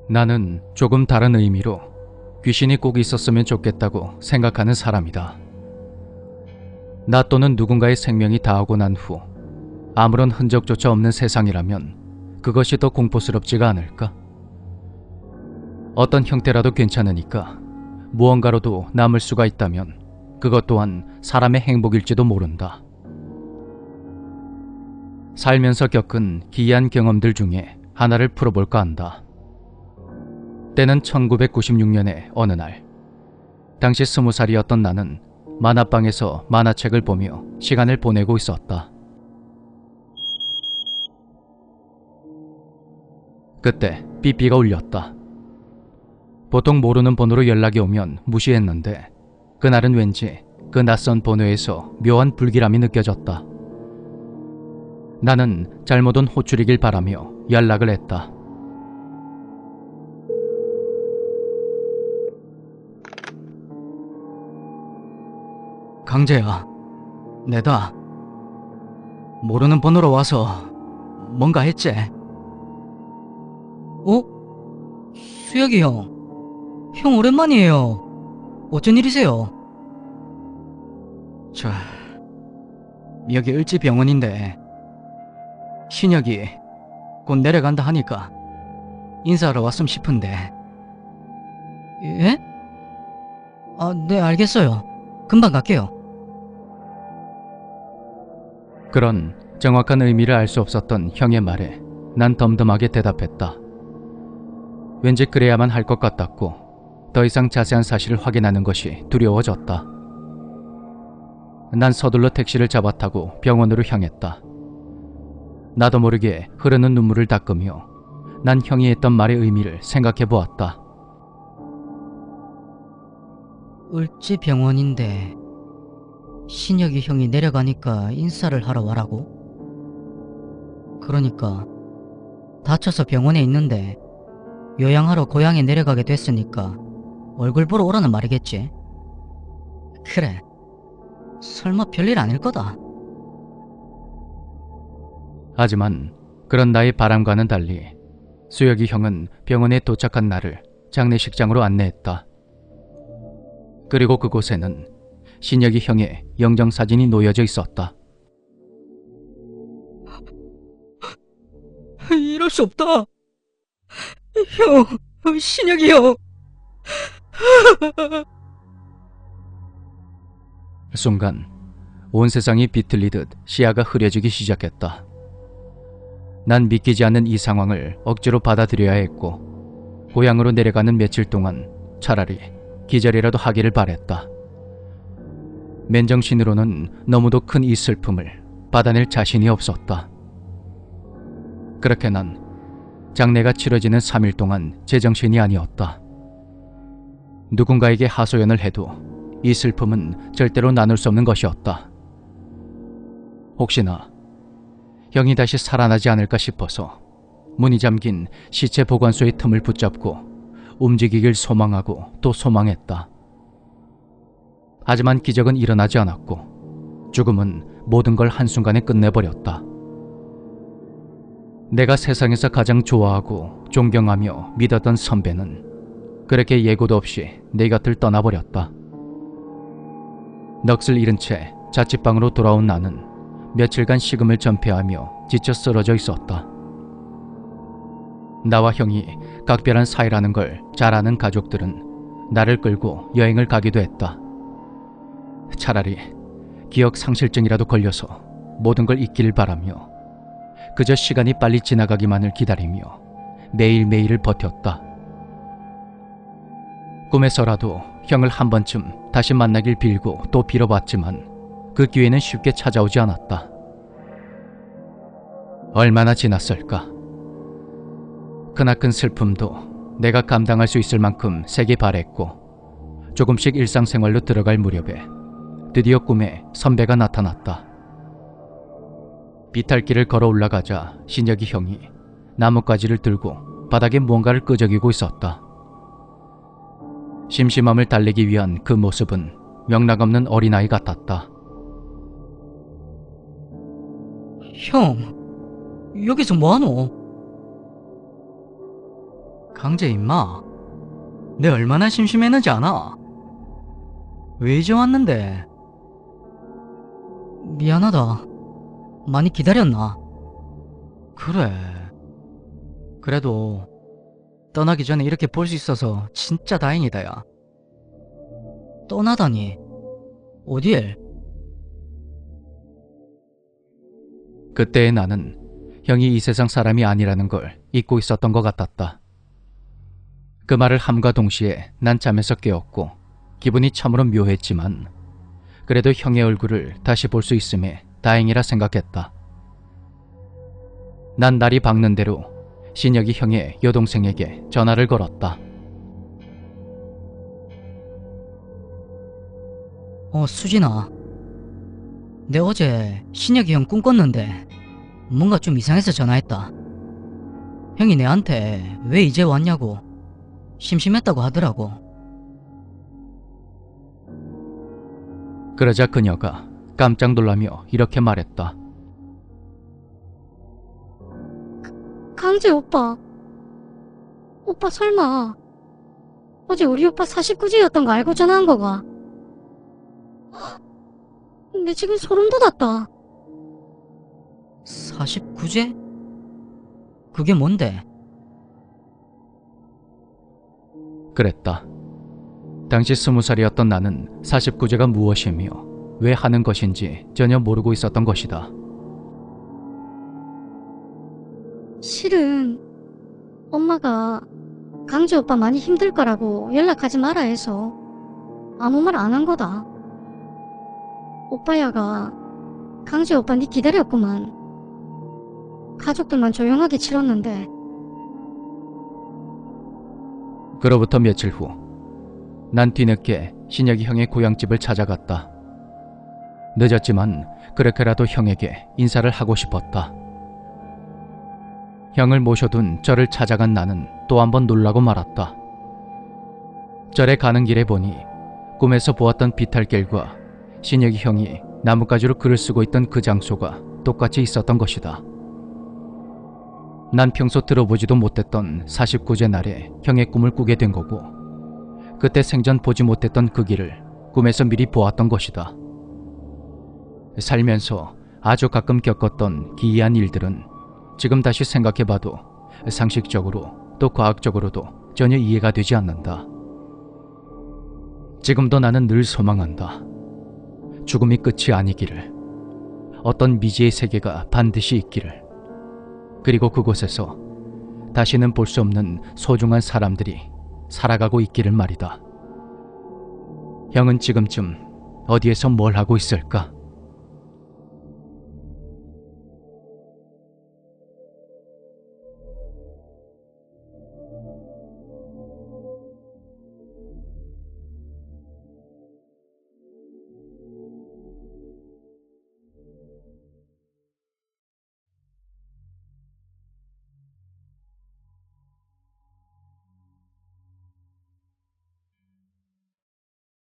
나는 조금 다른 의미로 귀신이 꼭 있었으면 좋겠다고 생각하는 사람이다. 나 또는 누군가의 생명이 다하고 난 후 아무런 흔적조차 없는 세상이라면 그것이 더 공포스럽지가 않을까? 어떤 형태라도 괜찮으니까 무언가로도 남을 수가 있다면 그것 또한 사람의 행복일지도 모른다. 살면서 겪은 기이한 경험들 중에 하나를 풀어볼까 한다. 때는 1996년의 어느 날, 당시 20살이었던 나는 만화방에서 만화책을 보며 시간을 보내고 있었다. 그때 삐삐가 울렸다. 보통 모르는 번호로 연락이 오면 무시했는데 그날은 왠지 그 낯선 번호에서 묘한 불길함이 느껴졌다. 나는 잘못 온 호출이길 바라며 연락을 했다. 강재야, 내다. 모르는 번호로 와서 뭔가 했지? 수혁이 형. 형 오랜만이에요. 어쩐 일이세요? 여기 을지병원인데 신혁이 곧 내려간다 하니까 인사하러 왔음 싶은데. 예? 네, 알겠어요. 금방 갈게요. 그런 정확한 의미를 알 수 없었던 형의 말에 난 덤덤하게 대답했다. 왠지 그래야만 할 것 같았고 더 이상 자세한 사실을 확인하는 것이 두려워졌다. 난 서둘러 택시를 잡아타고 병원으로 향했다. 나도 모르게 흐르는 눈물을 닦으며 난 형이 했던 말의 의미를 생각해 보았다. 을지병원인데 신혁이 형이 내려가니까 인사를 하러 와라고? 그러니까 다쳐서 병원에 있는데 요양하러 고향에 내려가게 됐으니까 얼굴 보러 오라는 말이겠지? 그래, 설마 별일 아닐 거다. 하지만 그런 나의 바람과는 달리 수혁이 형은 병원에 도착한 나를 장례식장으로 안내했다. 그리고 그곳에는 신혁이 형의 영정사진이 놓여져 있었다. 이럴 수 없다. 형, 신혁이 형. 순간 온 세상이 비틀리듯 시야가 흐려지기 시작했다. 난 믿기지 않는 이 상황을 억지로 받아들여야 했고 고향으로 내려가는 며칠 동안 차라리 기절이라도 하기를 바랬다. 맨정신으로는 너무도 큰 이 슬픔을 받아낼 자신이 없었다. 그렇게 난 장례가 치러지는 3일 동안 제정신이 아니었다. 누군가에게 하소연을 해도 이 슬픔은 절대로 나눌 수 없는 것이었다. 혹시나 형이 다시 살아나지 않을까 싶어서 문이 잠긴 시체 보관소의 틈을 붙잡고 움직이길 소망하고 또 소망했다. 하지만 기적은 일어나지 않았고 죽음은 모든 걸 한순간에 끝내버렸다. 내가 세상에서 가장 좋아하고 존경하며 믿었던 선배는 그렇게 예고도 없이 내 곁을 떠나버렸다. 넋을 잃은 채 자취방으로 돌아온 나는 며칠간 식음을 전폐하며 지쳐 쓰러져 있었다. 나와 형이 각별한 사이라는 걸 잘 아는 가족들은 나를 끌고 여행을 가기도 했다. 차라리 기억 상실증이라도 걸려서 모든 걸 잊기를 바라며 그저 시간이 빨리 지나가기만을 기다리며 매일매일을 버텼다. 꿈에서라도 형을 한 번쯤 다시 만나길 빌고 또 빌어봤지만 그 기회는 쉽게 찾아오지 않았다. 얼마나 지났을까? 크나큰 슬픔도 내가 감당할 수 있을 만큼 세게 바랬고 조금씩 일상생활로 들어갈 무렵에 드디어 꿈에 선배가 나타났다. 비탈길을 걸어 올라가자 신혁이 형이 나뭇가지를 들고 바닥에 무언가를 끄적이고 있었다. 심심함을 달래기 위한 그 모습은 명랑없는 어린아이 같았다. 형, 여기서 뭐하노? 강재 임마, 내 얼마나 심심했는지 아나? 왜 이제 왔는데? 미안하다. 많이 기다렸나? 그래. 그래도 떠나기 전에 이렇게 볼 수 있어서 진짜 다행이다, 야. 떠나다니? 어딜? 그때의 나는 형이 이 세상 사람이 아니라는 걸 잊고 있었던 것 같았다. 그 말을 함과 동시에 난 잠에서 깨었고 기분이 참으로 묘했지만 그래도 형의 얼굴을 다시 볼 수 있음에 다행이라 생각했다. 난 날이 밝는 대로 신혁이 형의 여동생에게 전화를 걸었다. 수진아. 내 어제 신혁이 형 꿈 꿨는데 뭔가 좀 이상해서 전화했다. 형이 내한테 왜 이제 왔냐고 심심했다고 하더라고. 그러자 그녀가 깜짝 놀라며 이렇게 말했다. 강재 오빠. 오빠 설마 어제 우리 오빠 49제였던 거 알고 전화한 거가? 근데 지금 소름 돋았다. 49제? 그게 뭔데? 그랬다. 당시 20살이었던 나는 49제가 무엇이며 왜 하는 것인지 전혀 모르고 있었던 것이다. 실은 엄마가 강재 오빠 많이 힘들 거라고 연락하지 마라 해서 아무 말 안 한 거다. 오빠야가 강재 오빠 니 기다렸구만. 가족들만 조용하게 치렀는데. 그로부터 며칠 후, 난 뒤늦게 신혁이 형의 고향집을 찾아갔다. 늦었지만 그렇게라도 형에게 인사를 하고 싶었다. 형을 모셔둔 절을 찾아간 나는 또 한 번 놀라고 말았다. 절에 가는 길에 보니 꿈에서 보았던 비탈길과 신혁이 형이 나뭇가지로 글을 쓰고 있던 그 장소가 똑같이 있었던 것이다. 난 평소 들어보지도 못했던 49제 날에 형의 꿈을 꾸게 된 거고 그때 생전 보지 못했던 그 길을 꿈에서 미리 보았던 것이다. 살면서 아주 가끔 겪었던 기이한 일들은 지금 다시 생각해봐도 상식적으로 또 과학적으로도 전혀 이해가 되지 않는다. 지금도 나는 늘 소망한다. 죽음이 끝이 아니기를, 어떤 미지의 세계가 반드시 있기를, 그리고 그곳에서 다시는 볼 수 없는 소중한 사람들이 살아가고 있기를 말이다. 형은 지금쯤 어디에서 뭘 하고 있을까?